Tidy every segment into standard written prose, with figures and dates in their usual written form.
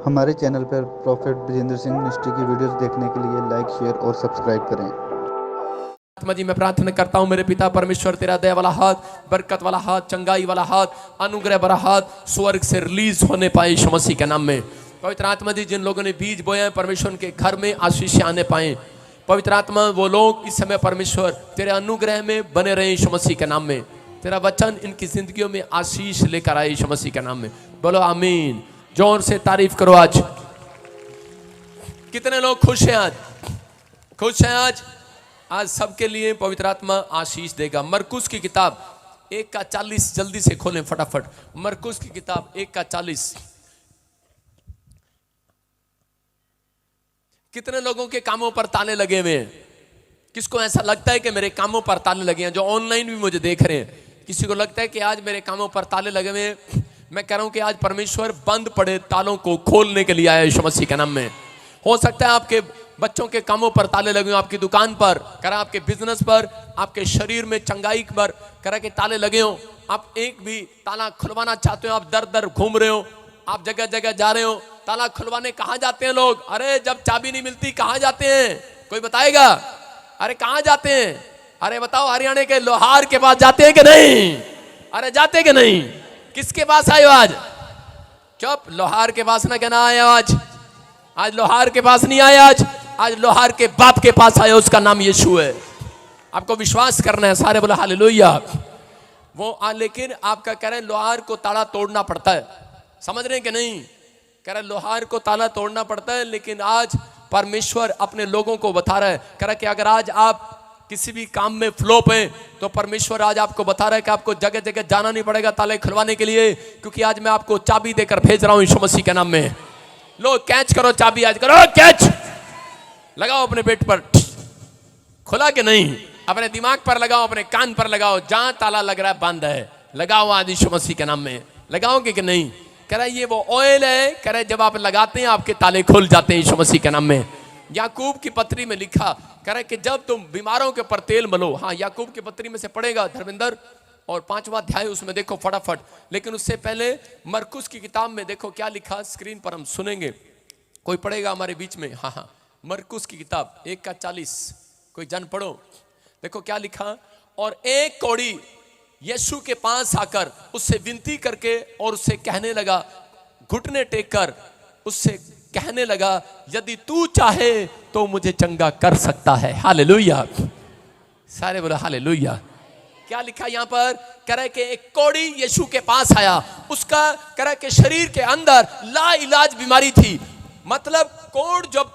हमारे चैनल पर prophet Brajendra Singh ministry की वीडियोस देखने के लिए लाइक, शेयर और सब्सक्राइब करें। आत्मा जी, मैं प्रार्थना करता हूं मेरे पिता परमेश्वर, तेरा दया वाला हाथ, बरकत वाला हाथ, चंगाई वाला हाथ, अनुग्रह वाला हाथ स्वर्ग से रिलीज होने पाए यीशु मसीह के नाम में। पवित्र आत्मा जी, जिन लोगों ने बीज बोया है परमेश्वर, उनके घर में आशीष आने पाए। पवित्र आत्मा, वो लोग इस समय परमेश्वर तेरे अनुग्रह में बने रहे यीशु मसीह के नाम में। तेरा वचन इनकी जिंदगियों में आशीष लेकर आए यीशु मसीह के नाम में। बोलो आमीन। जोर से तारीफ करो। आज कितने लोग खुश हैं? आज खुश हैं? आज सबके लिए पवित्र आत्मा आशीष देगा। मरकुस की किताब 1:40, जल्दी से खोलें फटाफट। मरकुस की किताब 1:40। कितने लोगों के कामों पर ताले लगे हुए हैं? किसको ऐसा लगता है कि मेरे कामों पर ताले लगे हैं? जो ऑनलाइन भी मुझे देख रहे हैं, किसी को लगता है कि आज मेरे कामों पर ताले लगे हुए हैं? मैं कह रहा हूं कि आज परमेश्वर बंद पड़े तालों को खोलने के लिए आया यीशु मसीह के नाम में। हो सकता है आपके बच्चों के कामों पर ताले लगे हो, आपकी दुकान पर, करा आपके बिजनेस पर, आपके शरीर में चंगाई पर करा के ताले लगे हो। आप एक भी ताला खुलवाना चाहते हो, आप दर दर घूम रहे हो, आप जगह जगह जा रहे हो। ताला खुलवाने कहाँ जाते हैं लोग? अरे जब चाबी नहीं मिलती कहाँ जाते हैं? कोई बताएगा? अरे कहाँ जाते हैं? अरे बताओ, हरियाणा के लोहार के पास जाते हैं कि नहीं? अरे जाते कि नहीं? किसके पास आए हो आज? चुप, लोहार के पास ना कहना आए आज लोहार के पास नहीं आए। आज लोहार के बाप के पास आए, उसका नाम यीशु है। आपको विश्वास करना है। सारे बोले हालेलुया। लेकिन आपका कह रहे हैं लोहार को ताला तोड़ना पड़ता है। समझ रहे हैं कि नहीं? कह रहे लोहार को ताला तोड़ना पड़ता है, लेकिन आज परमेश्वर अपने लोगों को बता रहा है, कह रहा है कि अगर आज आप किसी भी काम में फ्लॉप है तो परमेश्वर आज आपको बता रहा है कि आपको जगह जगह जाना नहीं पड़ेगा ताले खुलवाने के लिए, क्योंकि आज मैं आपको चाबी देकर भेज रहा हूं यीशु मसीह के नाम में। लो कैच करो चाबी, आज करो कैच, लगाओ अपने पेट पर। खुला कि नहीं? अपने दिमाग पर लगाओ, अपने कान पर लगाओ, जहां ताला लग रहा है बंद है, लगाओ आज यीशु मसीह के नाम में। लगाओगे कि नहीं? कह रहा है ये वो ऑयल है, कह रहा है जब आप लगाते हैं आपके ताले खुल जाते हैं यीशु मसीह के नाम में। याकूब की पत्री में लिखा, कह रहा है कि जब तुम बीमारों के ऊपर तेल मलो। हाँ, याकूब की पत्री में से पढ़ेगा धर्मेंद्र, और 5वां अध्याय उसमें देखो फटाफट। लेकिन उससे पहले मरकुस की किताब में देखो क्या लिखा, स्क्रीन पर हम सुनेंगे, कोई पढ़ेगा हमारे बीच में? हाँ, मरकुस की किताब 1:40, कोई जन पढ़ो। देखो क्या लिखा। और एक कौड़ी यीशु के पास आकर उससे विनती करके और उससे कहने लगा, घुटने टेक कर उससे कहने लगा, यदि तू चाहे तो मुझे चंगा कर सकता है। हालेलुया। सारे बोलो हालेलुया। क्या लिखा यहां पर? कह रहा है कि एक कौड़ी यीशु के पास आया, उसका कह रहा है कि शरीर के अंदर ला इलाज बीमारी थी। मतलब कोढ़, जब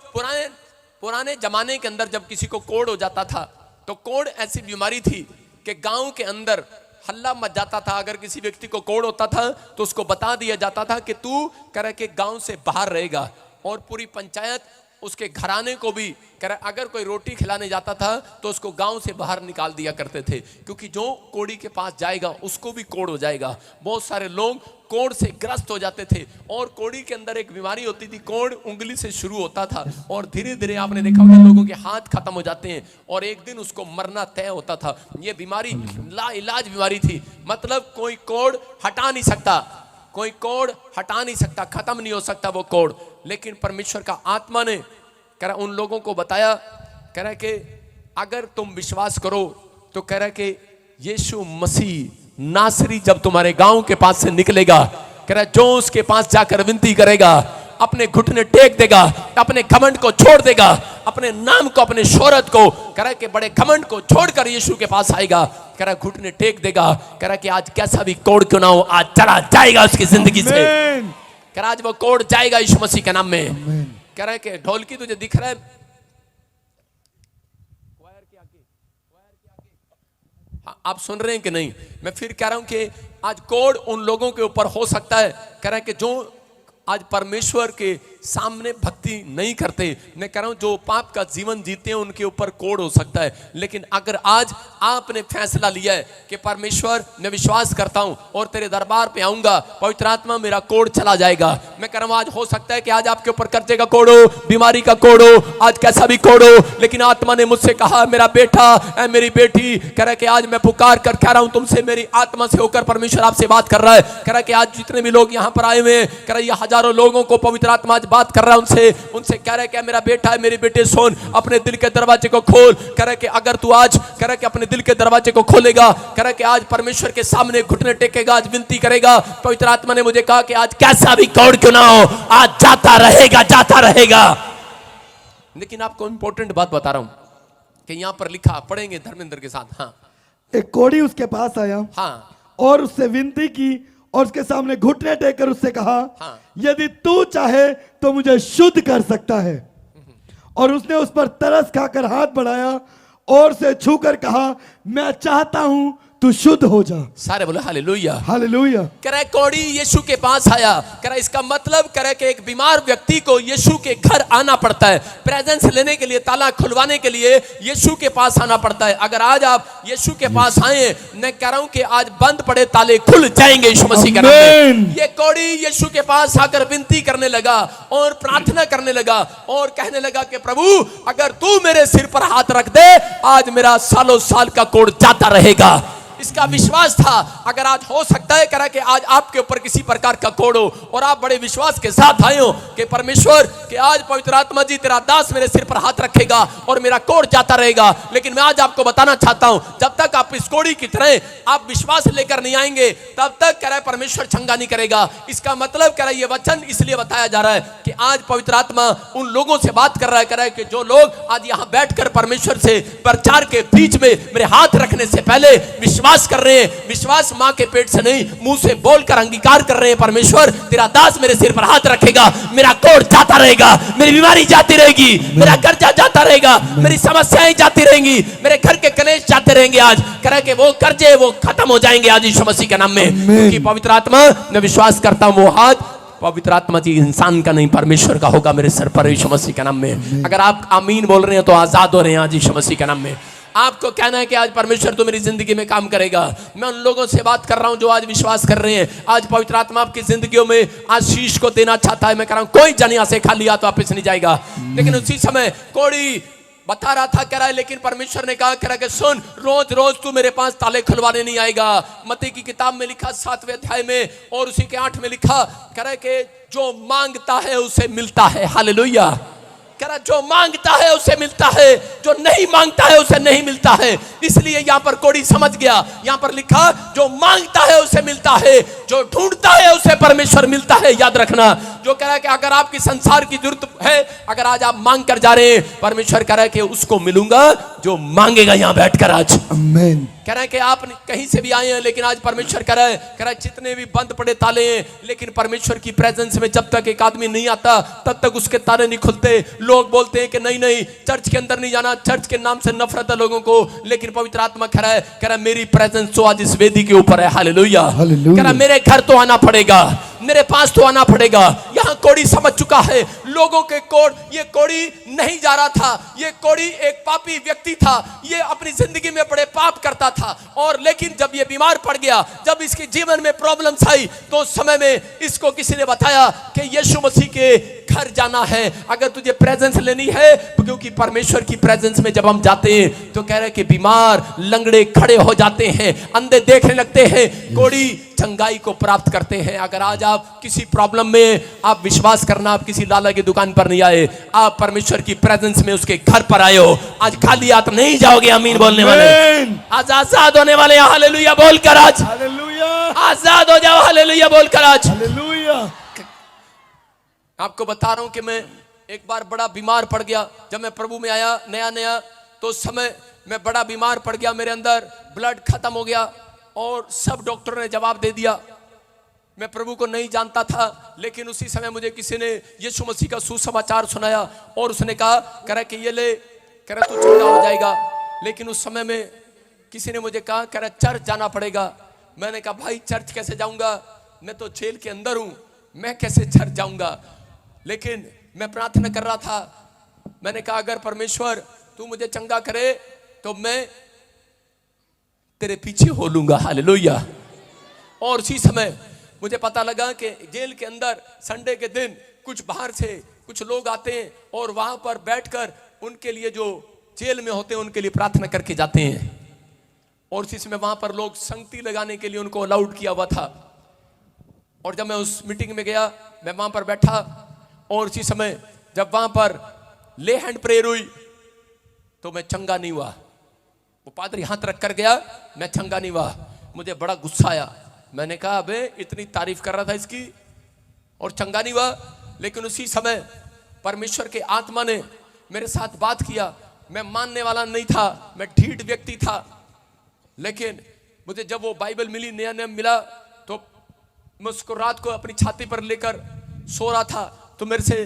पुराने जमाने के अंदर जब किसी को कोढ़ हो जाता था तो कोढ़ ऐसी बीमारी थी कि गांव के अंदर हल्ला मच जाता था। अगर किसी व्यक्ति को कोढ़ होता था तो उसको बता दिया जाता था कि तू कह रहा के गांव से बाहर रहेगा, और पूरी पंचायत उसके घराने को भी कह रहा, अगर कोई रोटी खिलाने जाता था तो उसको गांव से बाहर निकाल दिया करते थे, क्योंकि जो कोढ़ी के पास जाएगा उसको भी कोढ़ हो जाएगा। बहुत सारे लोग कोढ़ से ग्रस्त हो जाते थे, और कोढ़ी के अंदर एक बीमारी होती थी, कोढ़ उंगली से शुरू होता था और धीरे धीरे आपने देखा होगा लोगों के हाथ खत्म हो जाते हैं, और एक दिन उसको मरना तय होता था। ये बीमारी ला इलाज बीमारी थी। मतलब कोई कोढ़ हटा नहीं सकता, कोई कोढ़ हटा नहीं सकता, खत्म नहीं हो सकता वो कोढ़। लेकिन परमेश्वर का आत्मा ने कह रहा उन लोगों को बताया, कह रहा कि अगर तुम विश्वास करो तो कह रहा कि यीशु मसीह नासरी जब तुम्हारे गांव के पास से निकलेगा, कह रहा जो उसके पास जाकर विनती करेगा, अपने घुटने टेक देगा, अपने घमंड को छोड़ देगा, अपने नाम को, अपने शोहरत को, कह रहा कि बड़े घमंड को छोड़कर यीशु के पास आएगा, कह रहा घुटने टेक देगा, कह रहा कि आज कैसा भी कोढ़ क्यों ना हो, आज चला जाएगा उसकी जिंदगी से। कह रहा आज वो कोढ़ जाएगा यीशु मसीह के नाम में। कह रहा है कि ढोलकी तुझे दिख रहा है? हाँ, आप सुन रहे हैं कि नहीं? मैं फिर कह रहा हूं कि आज कोढ़ उन लोगों के ऊपर हो सकता है, कह रहा है कि जो आज परमेश्वर के सामने भक्ति नहीं करते। मैं कह रहा हूं जो पाप का जीवन जीते हैं उनके ऊपर कोड हो सकता है, लेकिन अगर आज आपने फैसला लिया है कि परमेश्वर मैं विश्वास करता हूं और तेरे दरबार पे आऊंगा, पवित्र आत्मा मेरा कोड चला जाएगा। मैं कह रहा हूं आज हो सकता है कि आज आपके ऊपर कर्जे का कोड हो, बीमारी का कोड हो, आज कैसा भी कोड हो, लेकिन आत्मा ने मुझसे कहा मेरा बेटा मेरी बेटी, कह रहा कि आज मैं पुकार कर कह रहा हूं तुमसे, मेरी आत्मा से होकर परमेश्वर आपसे बात कर रहा है। कह रहा कि आज जितने भी लोग यहाँ पर आए हुए, कह रहा ये हजारों लोगों को पवित्र आत्मा आज बात कर रहा है उनसे कह रहा है कि मेरा बेटा है, मेरी बेटे सुन, अपने दिल के दरवाजे को खोल। कह रहा कि अगर तू आज कह रहा कि अपने दिल के दरवाजे को खोलेगा, कह रहा कि आज परमेश्वर के सामने घुटने टेकेगा, आज विनती करेगा, पवित्र आत्मा ने मुझे कहा कि आज कैसा भी कोड क्यों ना हो, आज जाता रहेगा, जाता रहेगा। लेकिन आपको इंपॉर्टेंट बात बता रहा हूं कि यहां पर लिखा, पढ़ेंगे धर्मेंद्र के साथ। हाँ, एक कोढ़ी उसके पास आया, हाँ, और उससे विनती की और उसके सामने घुटने टेक कर उससे कहा, हाँ, यदि तू चाहे तो मुझे शुद्ध कर सकता है। और उसने उस पर तरस खाकर हाथ बढ़ाया और उसे छूकर कहा, मैं चाहता हूं तू शुद्ध हो जा। सारे बोले हालेलुया, हालेलुया। कह रहा कोड़ी यीशु के पास आया, कह रहा इसका मतलब कह रहा कि एक बीमार व्यक्ति को यीशु के घर आना पड़ता है, प्रेजेंस लेने के लिए, ताला खुलवाने के लिए यीशु के पास आना पड़ता है। अगर आज आप यीशु के पास आए, मैं कह रहा हूं कि आज बंद पड़े ताले खुल जाएंगे यीशु मसीह के नाम में। ये कोड़ी यीशु के पास आकर विनती करने लगा और प्रार्थना करने लगा और कहने लगा कि प्रभु अगर तू मेरे सिर पर हाथ रख दे, आज मेरा सालों साल का कोड जाता रहेगा। इसका विश्वास था। अगर आज हो सकता है करा कि आज आपके ऊपर किसी प्रकार का कोड हो और आप बड़े विश्वास के साथ आए हो कि परमेश्वर कि आज पवित्र आत्मा जी तेरा दास मेरे सिर पर हाथ रखेगा और मेरा कोड जाता रहेगा। लेकिन मैं आज आपको बताना चाहता हूं, जब तक आप इस कोड़ी की तरह आप विश्वास लेकर नहीं आएंगे, तब तक कह रहा है परमेश्वर चंगा नहीं करेगा। इसका मतलब कह रहा है ये वचन इसलिए बताया जा रहा है कि आज पवित्र आत्मा उन लोगों से बात कर रहा है, कह रहा है कि जो लोग आज यहां बैठकर परमेश्वर से प्रचार के बीच में मेरे हाथ रखने से पहले विश्वास कर रहे हैं, विश्वास मां के पेट से नहीं मुंह से बोलकर अंगीकार कर रहे हैं, परमेश्वर तेरा दास मेरे सिर पर हाथ रखेगा, मेरा कोड जाता रहेगा, मेरी बीमारी जाती रहेगी, मेरा कर्जा जाता रहेगा, मेरी समस्याएं जाती रहेंगी, मेरे घर के कलेश जाते रहेंगे। आज कह रहा है कि वो कर्जे वो खत्म हो जाएंगे आज यीशु मसीह के नाम में, क्योंकि पवित्र आत्मा मैं विश्वास करता हूं वो हाथ पवित्र आत्मा जी इंसान का नहीं परमेश्वर का होगा मेरे सर पर यीशु मसीह के नाम में। अगर आप आमीन बोल रहे हैं तो आजाद हो रहे हैं आज यीशु मसीह के नाम में। आपको कहना है कि आज परमेश्वर तो मेरी जिंदगी में काम करेगा। मैं उन लोगों से बात कर रहा हूं जो आज विश्वास कर रहे हैं, आज पवित्र आत्मा आपकी जिंदगियों में आशीष को देना चाहता है। मैं कह रहा हूं कोई जन यहां से खाली हाथ वापस नहीं जाएगा। लेकिन उसी समय कोड़ी बता रहा था, कह रहा है लेकिन परमेश्वर ने कहा, कह रहा है कि सुन, रोज रोज तू मेरे पास ताले खुलवाने नहीं आएगा। मत्ती की किताब में लिखा 7वें अध्याय में और उसी के 8 में लिखा, कह रहा है कि जो मांगता है उसे मिलता है। हालेलुया। कह रहा जो मांगता है उसे मिलता है, जो नहीं मांगता है उसे नहीं मिलता है। इसलिए यहां पर कोड़ी समझ गया, यहां पर लिखा जो मांगता है उसे मिलता है, जो ढूंढता है उसे परमेश्वर मिलता है। याद रखना, जो कह रहा है कि अगर आपकी संसार की जरूरत है, अगर आज आप मांग कर जा रहे हैं, परमेश्वर कह रहा है कि उसको मिलूंगा जो मांगेगा यहां बैठकर। आज आमीन। कह रहा है कि आप कहीं से भी आए हैं, लेकिन आज परमेश्वर कह रहा है जितने भी बंद पड़े ताले हैं, लेकिन परमेश्वर की प्रेजेंस में जब तक एक आदमी नहीं आता तब तक उसके ताले नहीं खुलते। लोग बोलते हैं कि नहीं नहीं चर्च के अंदर नहीं जाना, चर्च के नाम से नफरत है लोगों को, लेकिन पवित्र आत्मा कह रहा है मेरी प्रेजेंस तो आज इस वेदी के ऊपर है। हालेलुया। कह रहा मेरे घर तो आना पड़ेगा, मेरे पास तो आना पड़ेगा। यहां कोड़ी समझ चुका है लोगों के कोड। ये कोड़ी नहीं जा रहा था, ये कोड़ी एक पापी व्यक्ति था, ये अपनी जिंदगी में बड़े पाप करता था, और लेकिन जब ये बीमार पड़ गया, जब इसके जीवन में प्रॉब्लम्स आई, तो उस समय में इसको किसी ने बताया कि यीशु मसीह के घर जाना है अगर तुझे प्रेजेंस लेनी है। क्योंकि परमेश्वर की प्रेजेंस में जब हम जाते हैं तो कह रहे कि बीमार लंगड़े खड़े हो जाते हैं, अंधे देखने लगते हैं, कोड़ी चंगाई को प्राप्त करते हैं। अगर आज आप किसी प्रॉब्लम में, आप विश्वास करना, आप किसी लाला की दुकान पर नहीं आए, आप परमेश्वर की प्रेजेंस में उसके घर पर आए हो। आज खाली हाथ नहीं जाओगे। आमीन बोलने वाले आज आजाद होने वाले। हालेलुया बोलकर आज हालेलुया आजाद हो जाओ। हालेलुया बोलकर आज हालेलुया। आपको बता रहा हूं कि मैं एक बार बड़ा बीमार पड़ गया। जब मैं प्रभु में आया नया नया, तो उस समय मैं बड़ा बीमार पड़ गया, मेरे अंदर ब्लड खत्म हो गया और सब डॉक्टरों ने जवाब दे दिया। मैं प्रभु को नहीं जानता था, लेकिन उसी समय मुझे किसी ने यीशु मसीह का सुसमाचार सुनाया और उसने कहा, कह रहा कि ये ले, कह रहा तू चंगा हो जाएगा। लेकिन उस समय में किसी ने मुझे कहा, कह रहा चर्च जाना पड़ेगा। मैंने कहा भाई चर्च कैसे जाऊंगा, मैं तो जेल के अंदर हूं, मैं कैसे चर्च जाऊंगा। लेकिन मैं प्रार्थना कर रहा था, मैंने कहा अगर परमेश्वर तू मुझे चंगा करे तो मैं तेरे पीछे हो लूंगा। हालेलुया। और उसी समय मुझे पता लगा कि जेल के अंदर संडे के दिन कुछ बाहर से कुछ लोग आते हैं और वहां पर बैठकर उनके लिए जो जेल में होते हैं उनके लिए प्रार्थना करके जाते हैं। और उसी समय वहां पर लोग संगति लगाने के लिए उनको अलाउड किया हुआ था। और जब मैं उस मीटिंग में गया, मैं वहां पर बैठा और उसी समय जब वहां पर ले हैंड प्रेयर हुई तो मैं चंगा नहीं हुआ। वो पादरी हाथ रख कर गया, मैं चंगा नहीं हुआ। मुझे बड़ा गुस्सा आया। मैंने कहा अबे इतनी तारीफ कर रहा था इसकी और चंगा नहीं हुआ। लेकिन उसी समय परमेश्वर के आत्मा ने मेरे साथ बात किया। मैं मानने वाला नहीं था, मैं ढीठ व्यक्ति था, लेकिन मुझे जब वो बाइबल मिली, नया नया मिला, तो मैं उसको रात को अपनी छाती पर लेकर सो रहा था तो मेरे से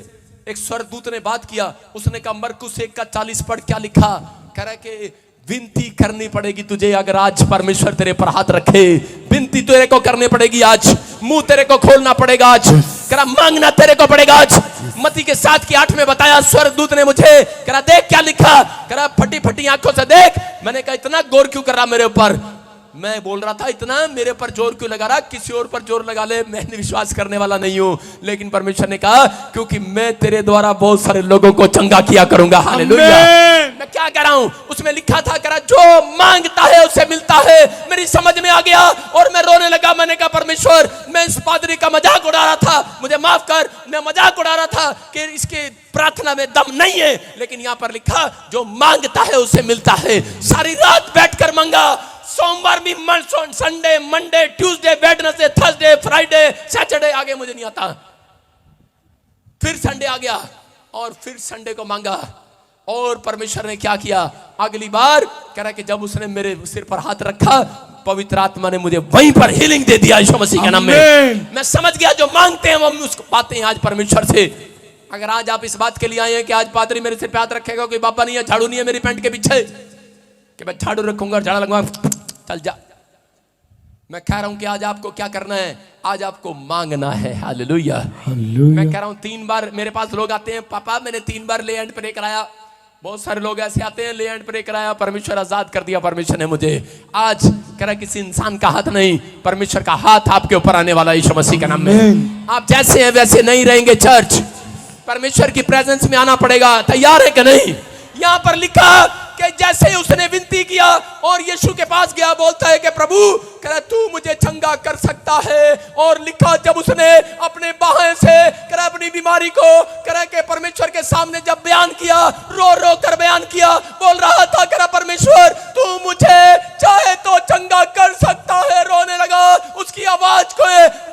एक स्वर्गदूत ने बात किया। उसने कहा मरकुस 1:40 पढ़, क्या लिखा? कह रहा कि विनती करनी पड़ेगी तुझे। अगर आज परमेश्वर तेरे पर हाथ रखे, विनती तेरे को करनी पड़ेगी आज, मुंह तेरे को खोलना पड़ेगा आज, करा मांगना तेरे को पड़ेगा आज। मत्ती के 7:8 में बताया, स्वर्गदूत ने मुझे करा देख क्या लिखा, करा फटी फटी आंखों से देख। मैंने कहा इतना गौर क्यों कर रहा मेरे ऊपर? मैं बोल रहा था इतना मेरे पर जोर क्यों लगा रहा? किसी और पर जोर लगा ले, मैं विश्वास करने वाला नहीं हूं। लेकिन परमेश्वर ने कहा क्योंकि मैं तेरे द्वारा बहुत सारे लोगों को चंगा किया करूंगा। हालेलुया। मैं क्या कह रहा हूं? उसमें लिखा था करा जो मांगता है उसे मिलता है। मेरी समझ में आ गया और मैं रोने लगा। मैंने कहा परमेश्वर, मैं इस पादरी का मजाक उड़ा रहा था, मुझे माफ कर, मैं मजाक उड़ा रहा था कि इसके प्रार्थना में दम नहीं है। लेकिन यहां पर लिखा जो मांगता है उसे मिलता है। सारी रात बैठकर मांगा, सोमवार भी, Sunday, Monday, Tuesday, Wednesday, Thursday, Friday, Saturday, आगे मुझे नहीं आता। फिर संडे आ गया और फिर संडे को मांगा और परमेश्वर ने क्या किया? अगली बार कह रहा कि जब उसने मेरे सिर पर हाथ रखा, पवित्र आत्मा ने मुझे वहीं पर हीलिंग दे दिया यीशु मसीह के नाम में। मैं समझ गया जो मांगते हैं हम उसको पाते हैं आज परमेश्वर से। अगर आज आप इस बात के लिए आए हैं कि आज पादरी मेरे सिर पे हाथ रखेगा, कोई बाबा नहीं है, झाड़ू नहीं है मेरी पैंट के पीछे कि मैं झाड़ू रखूंगा और झाड़ा लगूंगा, चल जा। मैं कह रहा हूं कि आज आपको क्या करना है? आज आपको मांगना है। हालेलुया। मैं कह रहा हूं 3 बार मेरे पास लोग आते हैं, पापा मैंने 3 बार ले एंड प्रे कराया। बहुत सारे लोग ऐसे आते हैं, ले एंड प्रे कराया, परमेश्वर आजाद कर दिया परमेश्वर ने मुझे। आज कह रहा किसी इंसान का हाथ नहीं, परमेश्वर का हाथ आपके ऊपर आने वाला है यीशु मसीह के नाम में। आप जैसे हैं वैसे नहीं रहेंगे। चर्च परमेश्वर की प्रेजेंस में आना पड़ेगा। तैयार है कि नहीं? यहां पर लिखा कि जैसे ही उसने विनती किया और यीशु के पास गया, बोलता है कि प्रभु कह रहा तू मुझे चंगा कर सकता है। और लिखा जब उसने अपने बाहें से कह रहा अपनी बीमारी को कह रहा कि परमेश्वर के सामने जब बयान किया, रो रो कर बयान किया, बोल रहा था कह रहा परमेश्वर तू मुझे चाहे तो चंगा कर सकता है। रोने लगा। उसकी आवाज को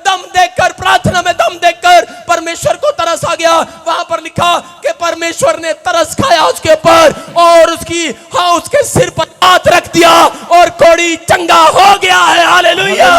दम देखकर, प्रार्थना में दम देखकर परमेश्वर को तरस आ गया। वहां पर लिखा कि परमेश्वर ने तरस खाया उसके ऊपर और उसके सिर पर हाथ रख दिया और कोड़ी चंगा हो गया है। हालेलुया।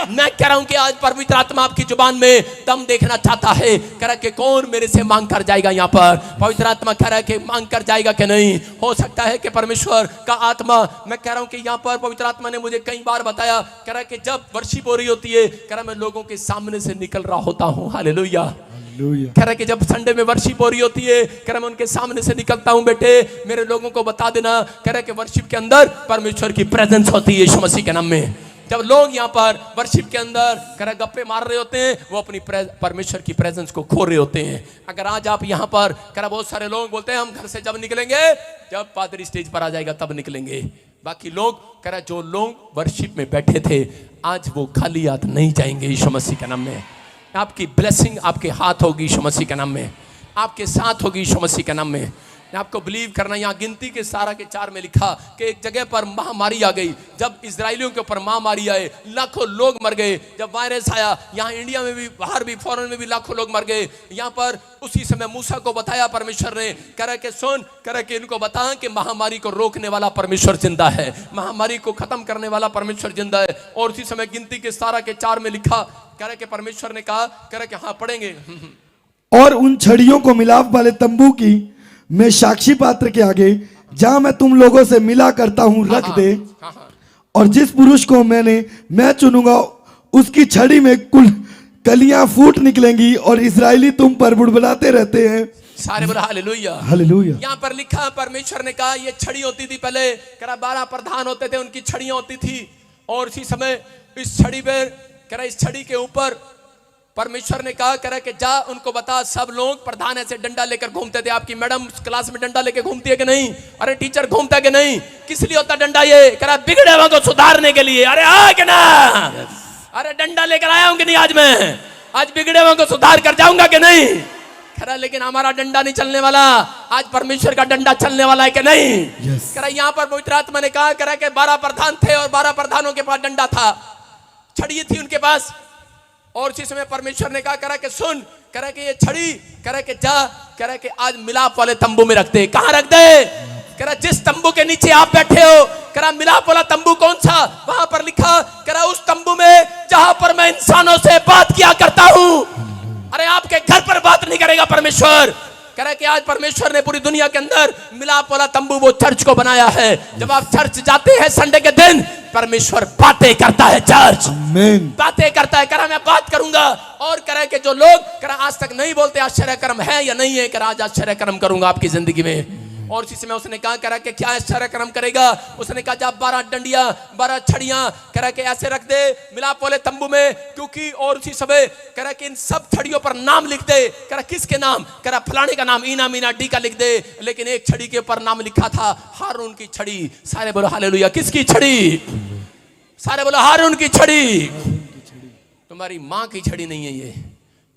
मैं कह रहा हूं कि आज पवित्र आत्मा आपकी जुबान में दम देखना चाहता है। कह रहा कि कौन मेरे से मांग कर जाएगा? यहां पर पवित्र आत्मा कह रहा है कि मांग कर जाएगा कि नहीं? हो सकता है कि परमेश्वर का आत्मा, मैं कह रहा हूं कि यहां पर पवित्र आत्मा ने मुझे कई बार बताया, कह रहा है कि जब वर्शिप हो रही होती है, कह रहा मैं लोगों के सामने से निकल रहा होता हूं। हालेलुया। कह रहा कि जब संडे में वर्शिप हो रही होती है, कह रहा मैं उनके सामने से निकलता हूं, बेटे मेरे लोगों को बता देना, कह रहा कि वर्शिप के अंदर परमेश्वर की प्रेजेंस होती है यीशु मसीह के नाम में। जब लोग यहाँ पर वर्शिप के अंदर कह रहा गप्पे मार रहे होते हैं, वो अपनी परमेश्वर की प्रेजेंस को खो रहे होते हैं। अगर आज आप यहाँ पर कह रहा बहुत सारे लोग बोलते हैं हम घर से जब निकलेंगे, जब पादरी स्टेज पर आ जाएगा तब निकलेंगे। बाकी लोग कह रहा जो लोग वर्शिप में बैठे थे, आज वो खाली हाथ नहीं जाएंगे यीशु मसीह के नाम में। आपकी ब्लेसिंग आपके हाथ होगी यीशु मसीह के नाम में, आपके साथ होगी यीशु मसीह के नाम में। आपको बिलीव करना, यहाँ गिनती के 4 में लिखा कि एक जगह पर महामारी आ गई। जब इजराइलियों के ऊपर महामारी आए, लाखों लोग मर गए। जब वायरस आया, यहाँ इंडिया में भी, बाहर भी, फॉरेन में भी लाखों लोग मर गए। यहाँ पर उसी समय मूसा को बताया परमेश्वर ने, कह रहा कि सुन, कह रहा कि इनको बता कि महामारी को रोकने वाला परमेश्वर जिंदा है, महामारी को खत्म करने वाला परमेश्वर जिंदा है। और उसी समय गिनती के 4 में लिखा, कह रहा कि परमेश्वर ने कहा, कह रहा कि हाँ पढ़ेंगे। और उन छड़ियों को मिलाप वाले तंबू की मैं साक्षी पात्र के आगे जहां मैं तुम लोगों से मिला करता हूं रख दे। और जिस पुरुष को मैं चुनूंगा उसकी छड़ी में कुल कलियां फूट निकलेंगी और इजरायली तुम पर बुड़बुड़ाते रहते हैं। सारे बोला हालेलुया। हालेलुया। यहाँ पर लिखा परमेश्वर ने कहा ये छड़ी होती थी पहले, करा 12 प्रधान होते थे, उनकी छड़ियां होती थी। और इसी समय इस छड़ी पे करा, इस छड़ी के ऊपर परमेश्वर ने कहा करा कि जा उनको बता, सब लोग प्रधान ऐसे डंडा लेकर घूमते थे। आपकी मैडम क्लास में डंडा लेकर घूमती है कि नहीं? अरे टीचर घूमता है कि नहीं? किस लिए होता डंडा? ये करा बिगड़े हुए को सुधारने के लिए। अरे आ कि ना? अरे डंडा लेकर आया हूं कि नहीं? आज बिगड़े हुए को सुधार कर जाऊंगा कि नहीं? करा लेकिन हमारा डंडा नहीं चलने वाला, आज परमेश्वर का डंडा चलने वाला है कि नहीं? करा यहाँ पर पवित्र आत्मा ने कहा करा कि 12 प्रधान थे और 12 प्रधानों के पास डंडा था, छड़ी थी उनके पास। और इसी समय परमेश्वर ने कहा करा कि सुन, करा कि ये छड़ी करा कि जा, करा कि आज मिलाप वाले तंबू में रख दे। कहां रख दे? करा जिस तंबू के नीचे आप बैठे हो, करा मिलाप वाला तंबू कौन सा? वहां पर लिखा करा उस तंबू में जहां पर मैं इंसानों से बात किया करता हूं। अरे आपके घर पर बात नहीं करेगा परमेश्वर। करा कि आज परमेश्वर ने पूरी दुनिया के अंदर मिलाप वाला तंबू वो चर्च को बनाया है। जब आप चर्च जाते हैं संडे के दिन, परमेश्वर बातें करता है, चर्च बातें करता है। करा मैं बात करूंगा और करा कि जो लोग करा आज तक नहीं बोलते आश्चर्य कर्म है या नहीं है, करा आज आश्चर्य कर्म करूंगा आपकी जिंदगी में। और इसी समय उसने कहा करा कि क्या आश्चर्य कर्म करेगा? उसने कहा जा 12 डंडियां 12 छड़ियां करा के ऐसे रख दे मिलाप वाले तंबू में, क्योंकि और उसी समय करा कि इन सब छड़ियों पर नाम लिख दे। करा किसके नाम? करा फलाने का नाम इना मीना डी का लिख दे। लेकिन एक छड़ी के ऊपर नाम लिखा था हारून की छड़ी। सारे बोलो हालेलुया। किसकी छड़ी? सारे बोलो हारून की छड़ी। तुम्हारी मां की छड़ी नहीं है ये,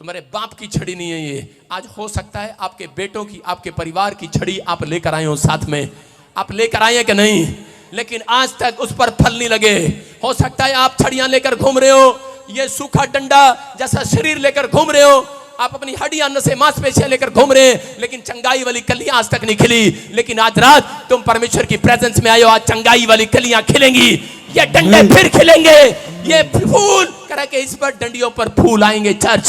तुम्हारे बाप की छड़ी नहीं है ये। आज हो सकता है आपके बेटों की, आपके परिवार की छड़ी आप लेकर आए हो, साथ में आप लेकर आए हैं कि नहीं? लेकिन आज तक उस पर फल नहीं लगे। हो सकता है आप छड़ियां लेकर घूम रहे हो, ये सूखा डंडा जैसा शरीर लेकर घूम रहे हो, आप अपनी हड्डियां नसें मांसपेशियां लेकर घूम रहे हैं, लेकिन चंगाई वाली कलियां आज तक नहीं खिली। लेकिन आज रात तुम परमेश्वर की प्रेजेंस में आए हो, आज चंगाई वाली कलियां खिलेंगी, ये डंडे फिर खिलेंगे, ये फूल करा के इस पर डंडियों पर फूल आएंगे। चर्च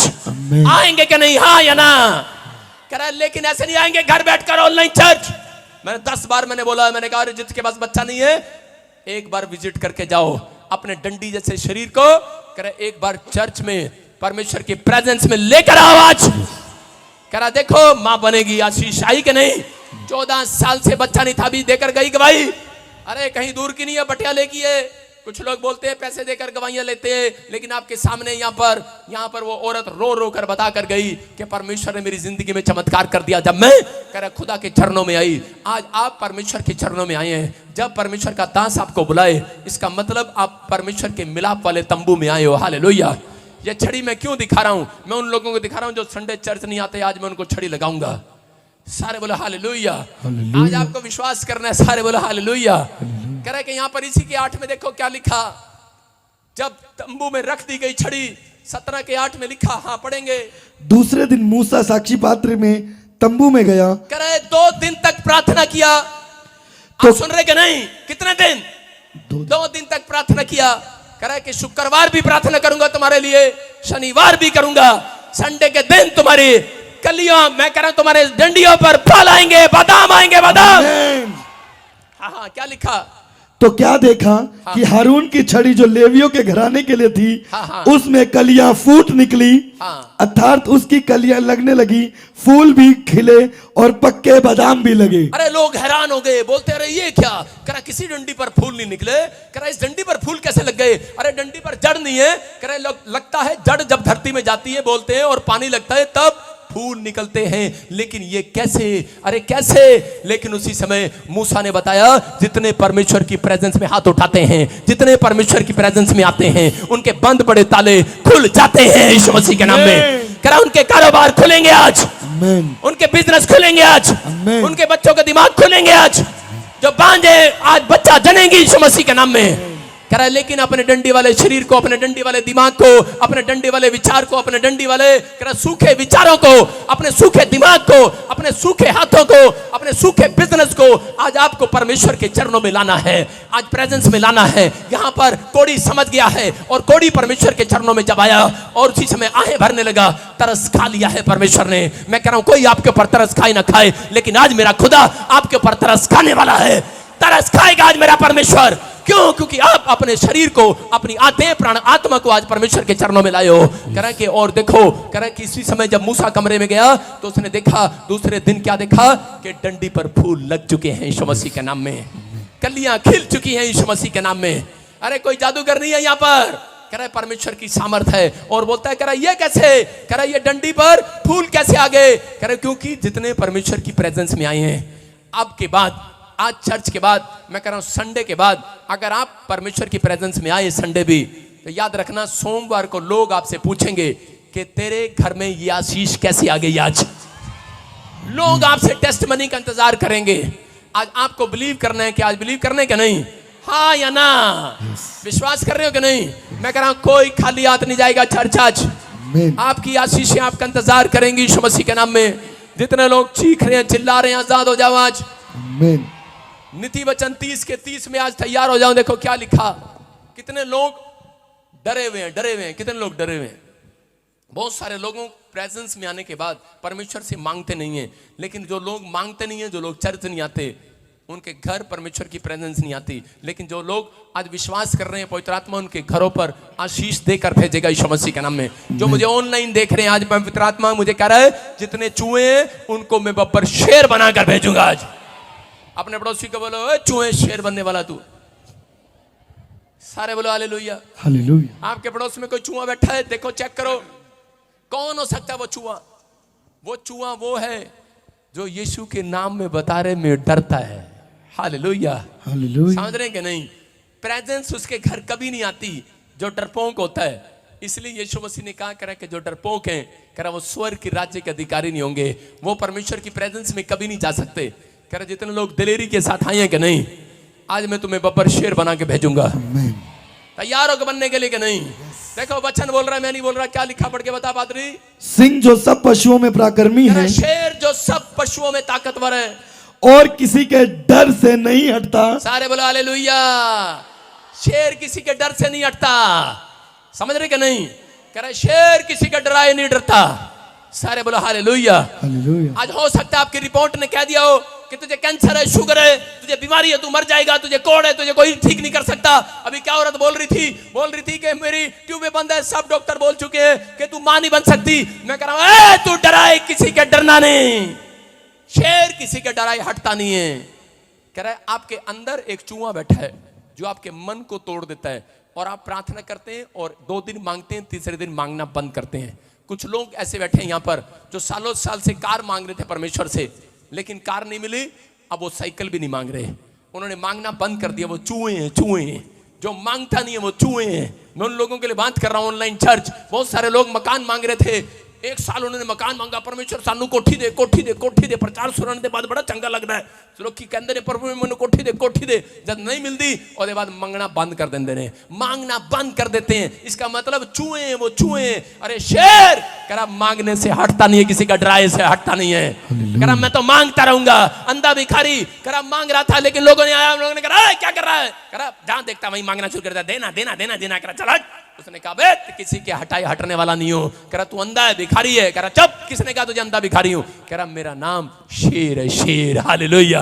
आएंगे कि नहीं? हाँ या ना? करा लेकिन ऐसे नहीं आएंगे घर बैठकर ऑनलाइन चर्च। मैंने 10 बार मैंने बोला, मैंने कहा जिसके पास बच्चा नहीं है एक बार विजिट करके जाओ अपने डंडी जैसे शरीर को, करा एक बार चर्च में परमेश्वर की प्रेजेंस में लेकर आओ। आज करा देखो मां बनेगी, आशीष आई कि नहीं? 14 साल से बच्चा नहीं था, अभी देकर गई गवाही। अरे कहीं दूर की नहीं है, पटियाले की है। कुछ लोग बोलते हैं पैसे देकर गवाहियां लेते हैं, लेकिन आपके सामने यहाँ पर वो औरत रो रो कर बता कर गई कि परमेश्वर ने मेरी जिंदगी में चमत्कार कर दिया जब मैं करा खुदा के चरणों में आई। आज आप परमेश्वर के चरणों में आए हैं। जब परमेश्वर का दास आपको बुलाए, इसका मतलब आप परमेश्वर के मिलाप वाले तंबू में आए हो। हालेलुया। ये छड़ी मैं क्यों दिखा रहा हूं? मैं उन लोगों को दिखा रहा हूं जो संडे चर्च नहीं आते, आज मैं उनको छड़ी लगाऊंगा। सारे बोलो हालेलुया। आज आपको विश्वास करना है। सारे बोलो हालेलुया। करे कि यहाँ पर इसी के 8 में देखो क्या लिखा, जब तंबू में रख दी गई छड़ी, 17 के 8 में लिखा, हाँ पढ़ेंगे। दूसरे दिन मूसा साक्षी पात्र में तंबू में गया, करे 2 दिन तक प्रार्थना किया। तो आप सुन रहे कि नहीं? कितने दिन? 2 दिन तक प्रार्थना किया। करे कि शुक्रवार भी प्रार्थना करूंगा तुम्हारे लिए, शनिवार भी करूंगा, संडे के दिन तुम्हारी कलियां मैं कह रहा हूं तुम्हारे डंडियों पर फल आएंगे, बादाम आएंगे, बादाम। हाँ हाँ क्या लिखा? तो क्या देखा कि हारून की छड़ी जो लेवियों के घराने के लिए थी, उसमें कलियां फूट निकली, अर्थात उसकी कलियां लगने लगी, फूल भी खिले और पक्के बादाम भी लगे। अरे लोग हैरान हो गए, बोलते अरे ये क्या? करा किसी डंडी पर फूल नहीं निकले। करा इस डंडी पर फूल कैसे लग गए? अरे डंडी पर जड़ नहीं है। करा लगता है जड़ जब धरती में जाती है बोलते हैं और पानी लगता है तब फूल निकलते हैं, लेकिन ये कैसे? अरे कैसे? लेकिन उसी समय मूसा ने बताया जितने परमेश्वर की प्रेजेंस में हाथ उठाते हैं, जितने परमेश्वर की प्रेजेंस में आते हैं, उनके बंद पड़े ताले खुल जाते हैं यीशु मसीह के नाम में। करा उनके कारोबार खुलेंगे आज, उनके बिजनेस खुलेंगे आज, उनके बच्चों के दिमाग खुलेंगे आज, जो बांझे आज बच्चा जनेंगे यीशु मसीह के नाम में। करा लेकिन अपने डंडी वाले शरीर को, अपने डंडी वाले दिमाग को, अपने डंडी वाले विचार को, अपने डंडी वाले करा सूखे विचारों को, अपने सूखे दिमाग को, अपने सूखे हाथों को, अपने सूखे बिजनेस को आज आपको परमेश्वर के चरणों में लाना है, आज प्रेजेंस में लाना है। यहाँ पर कोड़ी समझ गया है और कोड़ी परमेश्वर के चरणों में जब आया और उसी समय आहें भरने लगा, तरस खा लिया है परमेश्वर ने। मैं कह रहा हूं कोई आपके ऊपर तरस खाए ना खाए, लेकिन आज मेरा खुदा आपके ऊपर तरस खाने वाला है। तरस खाएगा आज मेरा परमेश्वर। क्यों? क्योंकि आप अपने शरीर को, अपनी आत्मा, प्राण, आत्मा को आज परमेश्वर के चरणों में लाए हो। कह रहा कि और देखो, कह रहा कि इसी समय जब मूसा कमरे में गया तो उसने देखा, दूसरे दिन क्या देखा कि डंडी पर फूल लग चुके हैं यीशु मसीह के नाम में, कलियां खिल चुकी हैं यीशु मसीह के नाम में। अरे कोई जादूगर नहीं है यहाँ पर, कह रहा है परमेश्वर की सामर्थ है। और बोलता है, कह रहा ये कैसे, कह रहा ये डंडी पर फूल कैसे आ गए? कह रहा क्योंकि जितने परमेश्वर की प्रेजेंस में आए हैं, अब के बाद, आज चर्च के बाद, मैं कह रहा हूं संडे के बाद, अगर आप परमेश्वर की प्रेजेंस में आए संडे भी, तो याद रखना सोमवार को लोग आपसे पूछेंगे कि तेरे घर में ये आशीष कैसे आ गई आज। लोग आपसे टेस्टमनी का इंतजार करेंगे। आज आपको बिलीव करना है कि आज बिलीव करना है कि नहीं, हाँ या ना, विश्वास कर रहे हो कि नहीं? मैं कह रहा हूं कोई खाली हाथ नहीं जाएगा चर्च आज। आपकी आशीषें आपका इंतजार करेंगी यीशु मसीह के नाम में। जितने लोग चीख रहे हैं, चिल्ला रहे हैं, आजाद हो जाओ आज। नीति वचन 30 के 30 में आज तैयार हो जाओ। देखो क्या लिखा, कितने लोग डरे हुए हैं, डरे हुए हैं, कितने लोग डरे हुए हैं। बहुत सारे लोगों प्रेजेंस में आने के बाद परमेश्वर से मांगते नहीं है, लेकिन जो लोग मांगते नहीं है, जो लोग चर्च नहीं आते, उनके घर परमेश्वर की प्रेजेंस नहीं आती। लेकिन जो लोग आज विश्वास कर रहे हैं, पवित्र आत्मा उनके घरों पर आशीष देकर भेजेगा यीशु मसीह के नाम में। जो मुझे ऑनलाइन देख रहे हैं, आज पवित्र आत्मा मुझे कह रहा है जितने चूहे हैं उनको मैं बब्बर शेर बनाकर भेजूंगा आज। अपने पड़ोसी को बोलो, चूहे शेर बनने वाला तू। सारे बोलो हालेलुया, हालेलुया। आपके पड़ोस में कोई चूहा बैठा है, देखो चेक करो कौन हो सकता है वो चूहा। वो चूहा वो है जो यीशु के नाम में बतारे में डरता है। Hallelujah, hallelujah. समझ रहे हैं कि नहीं? प्रेजेंस उसके घर कभी नहीं आती जो डरपोक होता है। इसलिए यीशु मसीह ने कहा करा कि जो डरपोक हैं, करा वो स्वर्ग के राज्य के अधिकारी नहीं होंगे, वो परमेश्वर की प्रेजेंस में कभी नहीं जा सकते। कह रहे जितने लोग दिलेरी के साथ आए हैं कि नहीं, आज मैं तुम्हें बब्बर शेर बना के भेजूंगा। तैयार हो बनने के लिए कि नहीं? देखो वचन बोल रहा है, मैं नहीं बोल रहा। क्या लिखा पढ़ के बता पादरी। सिंह जो सब पशुओं में पराक्रमी है, शेर जो सब पशुओं में ताकतवर है और किसी के डर से नहीं हटता। सारे बोलो हालेलुया। शेर किसी के डर से नहीं हटता। समझ रहे कि नहीं? कह रहा शेर किसी का डराए नहीं डरता। सारे बोलो हालेलुया, हालेलुया। आज हो सकता है आपकी रिपोर्ट ने कह दिया हो कि तुझे कैंसर है, शुगर है, तुझे बीमारी है, तू मर जाएगा, तुझे कोड़ है, तुझे कोई ठीक नहीं कर सकता। अभी क्या औरत बोल रही थी कि मेरी ट्यूबें बंद है, सब डॉक्टर बोल चुके हैं कि तू मां नहीं बन सकती। मैं कह रहा हूं तू डराए किसी के डरना नहीं। शेर किसी के डराए हटता नहीं है। कह रहा है आपके अंदर एक चूहा बैठा है जो आपके मन को तोड़ देता है, और आप प्रार्थना करते हैं और 2 दिन मांगते हैं, तीसरे दिन मांगना बंद करते हैं। कुछ लोग ऐसे बैठे हैं यहाँ पर जो सालों साल से कार मांग रहे थे परमेश्वर से, लेकिन कार नहीं मिली, अब वो साइकिल भी नहीं मांग रहे, उन्होंने मांगना बंद कर दिया। वो चूहे हैं, चूहे हैं। जो मांगता नहीं है वो चूहे हैं। मैं उन लोगों के लिए बात कर रहा हूं ऑनलाइन चर्च। बहुत सारे लोग मकान मांग रहे थे, 1 साल उन्होंने मकान मांगा, परमेश्वर सानू कोठी दे, कोठी दे, कोठी दे। प्रचार सुनने के बाद बड़ा चंगा लगता है, लोग की कहते हैं प्रभु मैंने कोठी दे, कोठी दे। जब नहीं मिलती और बाद मांगना बंद कर देते हैं, मांगना बंद कर देते हैं। इसका मतलब चूहे हैं, वो चूहे हैं। अरे शेर करा मांगने से हटता नहीं है, किसी का डराए से हटता नहीं है। करा मैं तो मांगता रहूंगा। अंधा भिखारी करा मांग रहा था, लेकिन लोगों ने आया, लोगों ने कहा क्या कर रहा है? करा जहां देखता वहीं मांगना शुरू कर दिया, देना देना देना देना। करा चल हट। उसने कहा बे किसी के हटाए हटने वाला नहीं हो। कह रहा तू अंधा है, भिखारी है। कह रहा चुप, किसने कहा तुझे अंधा भिखारी हूं? कह रहा मेरा नाम शेर है, शेर। हालेलुया।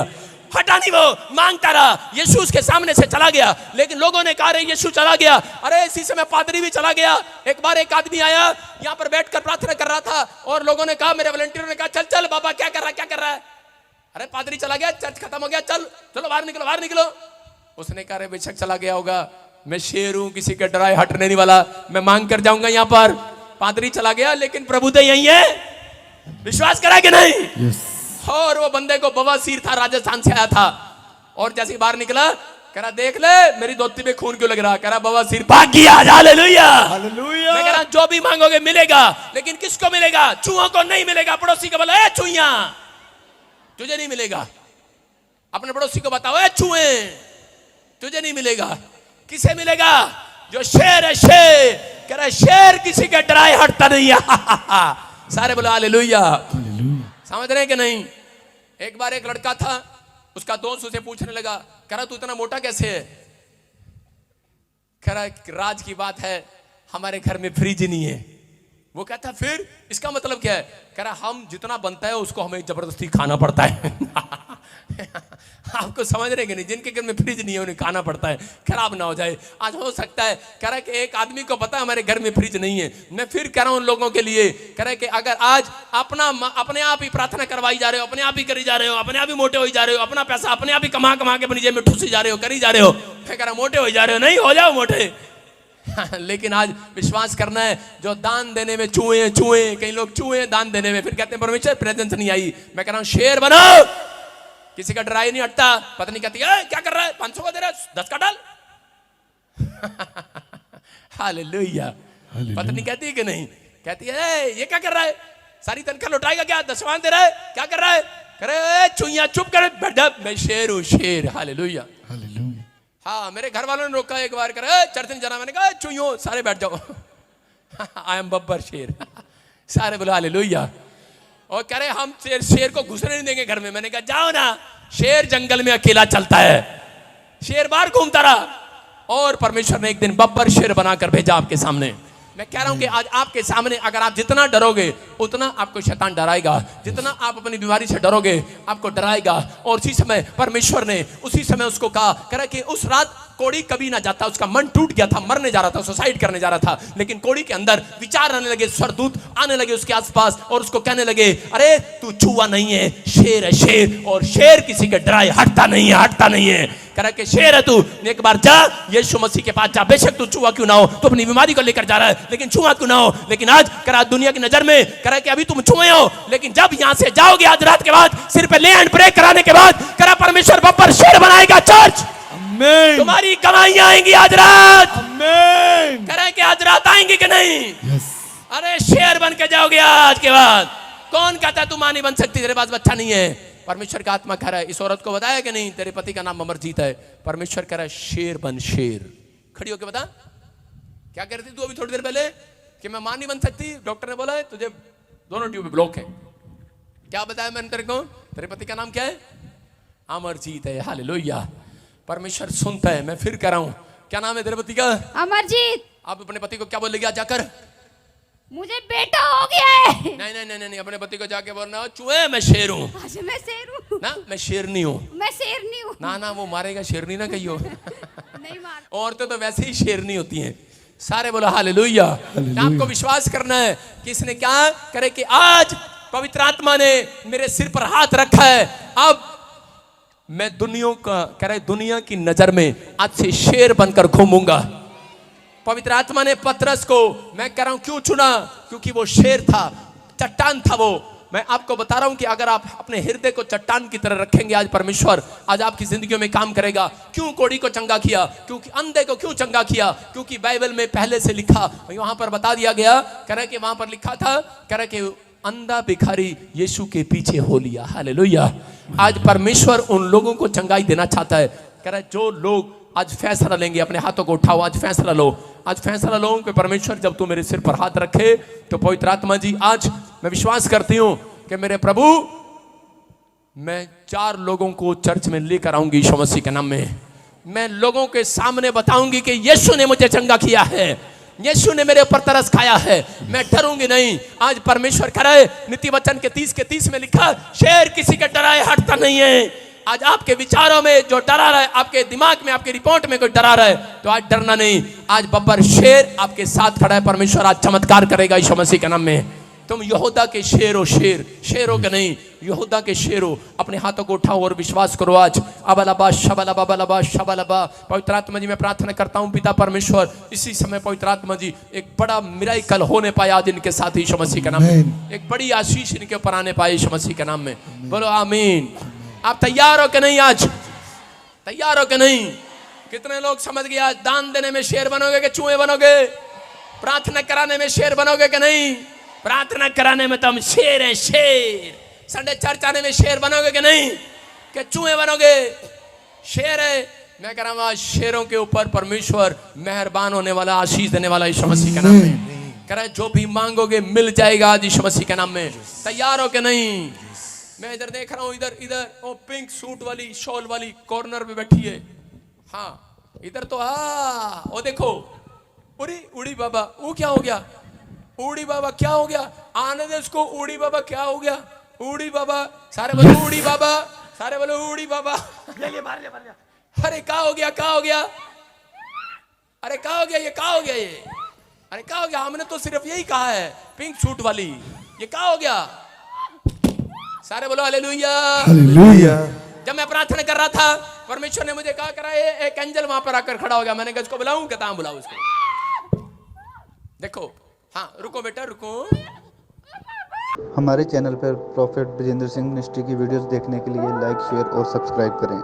हटा नहीं, वो मांगता रहा। यीशु उसके सामने से चला गया, लेकिन लोगों ने कहा रे यीशु चला गया। अरे इसी समय पादरी भी चला गया। एक बार एक आदमी आया, यहाँ पर बैठकर प्रार्थना कर रहा था, और लोगों ने कहा, मेरे वॉलंटियरों ने कहा चल चल बाबा क्या कर रहा है, क्या कर रहा है? अरे पादरी चला गया, चर्च खत्म हो गया, चल चलो बाहर निकलो, बाहर निकलो। उसने कहा बेशक चला गया होगा, मैं शेर हूं, किसी के डराए हटने नहीं वाला, मैं मांग कर जाऊंगा यहाँ पर। पादरी चला गया, लेकिन प्रभु तो यही है। विश्वास करा कि नहीं? yes. और वो बंदे को बवासीर था, राजस्थान से आया था, और जैसे बाहर निकला कह रहा देख ले मेरी धोती में खून क्यों लग रहा। कह रहा बवासीर भाग गया। Hallelujah, hallelujah. मैं कह रहा जो भी मांगोगे मिलेगा, लेकिन किसको मिलेगा? चूहों को नहीं मिलेगा। पड़ोसी को बोला ए चूहिया तुझे नहीं मिलेगा। अपने पड़ोसी को बताओ ए चूहे तुझे नहीं मिलेगा। किसे मिलेगा? जो शेर है, शेर। कह रहा शेर किसी के डराए हटता नहीं है। सारे बोलो हालेलुया। समझ रहे हैं कि नहीं? एक बार एक लड़का था, उसका दोस्त उसे पूछने लगा, कह रहा तू इतना मोटा कैसे है? कह रहा राज की बात है, हमारे घर में फ्रिज नहीं है। वो कहता फिर इसका मतलब क्या है? कह रहा हम जितना बनता है उसको हमें जबरदस्ती खाना पड़ता है। आपको समझ रहे कि नहीं? जिनके घर में फ्रिज नहीं है उन्हें खाना पड़ता है खराब ना हो जाए। आज हो सकता है कह रहा है कि एक आदमी को पता है हमारे घर में फ्रिज नहीं है। मैं फिर कह रहा हूं उन लोगों के लिए, कह रहा है कि अगर आज अपने आप ही प्रार्थना करवाई जा रहे हो, अपने आप ही करी जा रहे हो, अपने आप ही मोटे हो जा रहे हो, अपना पैसा अपने आप ही कमा कमा के अपनी जेब में ठूसी जा रहे हो, करी जा रहे हो, मैं कह रहा मोटे हो जा रहे हो, नहीं हो जाओ मोटे। लेकिन आज विश्वास करना है, जो दान देने में चूहे, कई लोग चूहे दान देने में, फिर कहते हैं परमेश्वर प्रेजेंस नहीं आई। मैं कह रहा हूं शेर बनो, किसी का डराई नहीं हटता। पत्नी कहती है क्या कर रहा है, 500 का दे रहा है, 10 का डाल। हालेलुया। पत्नी कहती है कि नहीं? कहती है ये क्या कर रहा है, सारी तनख्वाह लौटाएगा क्या, 10वां दे रहा है, क्या कर रहा है? करे चुईया चुप कर बैठा, मैं शेर हूं, शेर। हालेलुया। हाँ, मेरे घर वालों ने रोका एक बार, करे चर्च नहीं जाना। मैंने कहा चुईयो सारे बैठ जाओ। आई एम बब्बर शेर। सारे बोलो हालेलुया। और कह रहे हम शेर को घुसने नहीं देंगे घर में। मैंने कहा जाओ ना, शेर जंगल में अकेला चलता है, शेर बाहर घूमता रहा, और परमेश्वर ने एक दिन बब्बर शेर बनाकर भेजा आपके सामने। मैं कह रहा हूं कि आज आपके सामने अगर आप जितना डरोगे उतना आपको शैतान डराएगा, जितना आप अपनी बीमारी से डरोगे आपको डराएगा। और उसी समय परमेश्वर ने उसी समय उसको कहा कि उस रात कोड़ी कभी ना जाता, उसका मन टूट गया था, मरने जा रहा था, सुसाइड करने जा रहा था, लेकिन कोड़ी के अंदर विचार आने लगे, स्वरदूत आने लगे उसके आसपास और उसको कहने लगे अरे तू चूहा नहीं है, शेर है, शेर। और शेर किसी के डराए हटता नहीं है, हटता नहीं है। कह रहा कि शेर है तू, एक बार जा यीशु मसीह के पास जा, बेशक तू चूहा क्यों ना हो, तू अपनी बीमारी को लेकर जा रहा है, लेकिन चूहा क्यों ना हो। लेकिन आज कह रहा दुनिया की नजर में कह रहा कि अभी तुम चूहे हो, लेकिन जब यहां से जाओगे आज रात के बाद, सिर पे ले एंड प्रे कराने के बाद, कह रहा परमेश्वर बब्बर शेर बनाएगा। चर्च तुम्हारी कमाइयां आएंगी आज रात। कह रहे कि आज रात आएंगी कि नहीं? अरे शेर बन के जाओगे आज के बाद। कौन कहता है तू मां नहीं बन सकती, तेरे पास बच्चा नहीं है? परमेश्वर का आत्मा कह रहा है, इस औरत को बताया कि नहीं तेरे पति का नाम अमरजीत है। परमेश्वर कह रहा है शेर बन, शेर। खड़ी होके बता क्या कह रही थी तू अभी थोड़ी देर पहले, कि मैं मां नहीं बन सकती, डॉक्टर ने बोला है तुझे दोनों ट्यूब ब्लॉक है। क्या बताया मैंने तेरे को? तेरे पति का नाम क्या है? अमरजीत है। हालेलुया। परमेश्वर सुनता है। मैं फिर कह रहा हूं, क्या नाम है तेरे पति का? अमरजीत। आप अपने पति को क्या बोलेगी आज जाकर? मुझे बेटा हो गया है। नहीं नहीं नहीं नहीं, अपने पति को जाके बोलना चूहे मैं शेर हूँ। मैं शेर हूँ ना, मैं शेर नहीं हूँ, मैं शेर नहीं हूँ। ना ना वो मारेगा, शेर नहीं ना कहियो। नहीं मार। औरतें तो वैसे ही शेर नहीं होती हैं। सारे बोलो हालेलुया। आपको विश्वास करना है कि इसने क्या करे कि आज पवित्र आत्मा ने मेरे सिर पर हाथ रखा है। अब मैं दुनिया की नजर में आज से शेर बनकर घूमूंगा। पवित्र आत्मा ने पतरस को, मैं कह रहा हूं क्यों चुना? क्योंकि वो शेर था, चट्टान था वो। मैं आपको बता रहा हूं कि अगर आप अपने हृदय को चट्टान की तरह रखेंगे, आज परमेश्वर आज आपकी जिंदगियों में काम करेगा। क्यों कोड़ी को चंगा किया? क्योंकि अंधे को क्यों चंगा किया? क्योंकि बाइबल में पहले से लिखा, वहां पर बता दिया गया, कह रहे कि वहां पर लिखा था, कह रहे कि अंधा भिखारी यीशु के पीछे हो लिया। हालेलुया। आज परमेश्वर उन लोगों को चंगाई देना चाहता है। कह रहा है जो लोग आज फैसला लेंगे, अपने हाथों को उठाओ, आज फैसला लो, आज फैसला लो कि परमेश्वर जब तू मेरे सिर पर हाथ रखे तो पवित्र आत्मा जी आज मैं विश्वास करती हूं कि मेरे प्रभु मैं 4 लोगों को चर्च में लेकर आऊंगी यीशु मसीह के नाम में। मैं लोगों के सामने बताऊंगी कि यीशु ने मुझे चंगा किया है, यीशु ने मेरे ऊपर तरस खाया है, मैं डरूंगी नहीं। आज परमेश्वर करे, नीति वचन के 30 के 30 में लिखा, शेर किसी के डराए हटता नहीं है। आज आपके विचारों में जो डरा रहा है, आपके दिमाग में, आपके रिपोर्ट में कोई डरा रहा है, तो आज डरना नहीं। आज बब्बर शेर आपके साथ खड़ा है। परमेश्वर आज चमत्कार करेगा यीशु मसीह के नाम में। तुम यहूदा के शेर हो, शेरों के नहीं, यहूदा के शेरों। अपने हाथों को उठाओ और विश्वास करो। आज अबलबा शबलबा बलबा शबलबा। पवित्र आत्मा जी मैं प्रार्थना करता हूं पिता परमेश्वर, इसी समय पवित्र आत्मा जी एक बड़ा मिराकल होने पाए आज इनके साथ यीशु मसीह के नाम में। एक बड़ी आशीष इनके ऊपर आने पाए यीशु मसीह के नाम में। बोलो आमीन। आप तैयार हो कि नहीं? आज तैयार हो कि नहीं? कितने लोग समझ गए आज दान देने में शेर बनोगे कि चूहे बनोगे? प्रार्थना कराने में शेर बनोगे कि नहीं? प्रार्थना कराने में तो हम शेर हैं, शेर। संडे चर्च आने में शेर बनोगे कि नहीं? कि चूहे बनोगे? शेर है। मैं कह रहा हूं आज शेरों के ऊपर परमेश्वर मेहरबान होने वाला, आशीष देने वाला यीशु मसीह के नाम में। कह रहा है जो भी मांगोगे मिल जाएगा आज यीशु मसीह के नाम में। तैयार हो कि नहीं? मैं इधर देख रहा हूं, इधर वो पिंक सूट वाली, शॉल वाली कॉर्नर पे बैठी है। हाँ इधर तो वो देखो, उड़ी बाबा, वो क्या हो गया? उड़ी बाबा क्या हो गया? आने दे उसको। उड़ी बाबा क्या हो गया? उड़ी बाबा, सारे बोलो उड़ी बाबा, सारे बोलो उड़ी बाबा। ले ले बाहर ले बाहर ले। अरे क्या हो गया, क्या हो गया, अरे क्या हो गया, ये क्या हो गया, ये अरे क्या हो गया, हमने तो सिर्फ यही कहा है पिंक सूट वाली, ये क्या हो गया। सारे बोलो हालेलुया। हालेलुया। जब मैं प्रार्थना कर रहा था परमेश्वर ने मुझे कहा करा, एक एंजल वहां पर आकर खड़ा हो गया। मैंने कहा इसको बुलाऊं, कहता हाँ बुलाओ उसको। देखो, हाँ रुको बेटा रुको। हमारे चैनल पर प्रॉफेट ब्रजेंद्र सिंह मिनिस्ट्री की वीडियोस देखने के लिए लाइक शेयर और सब्सक्राइब करें।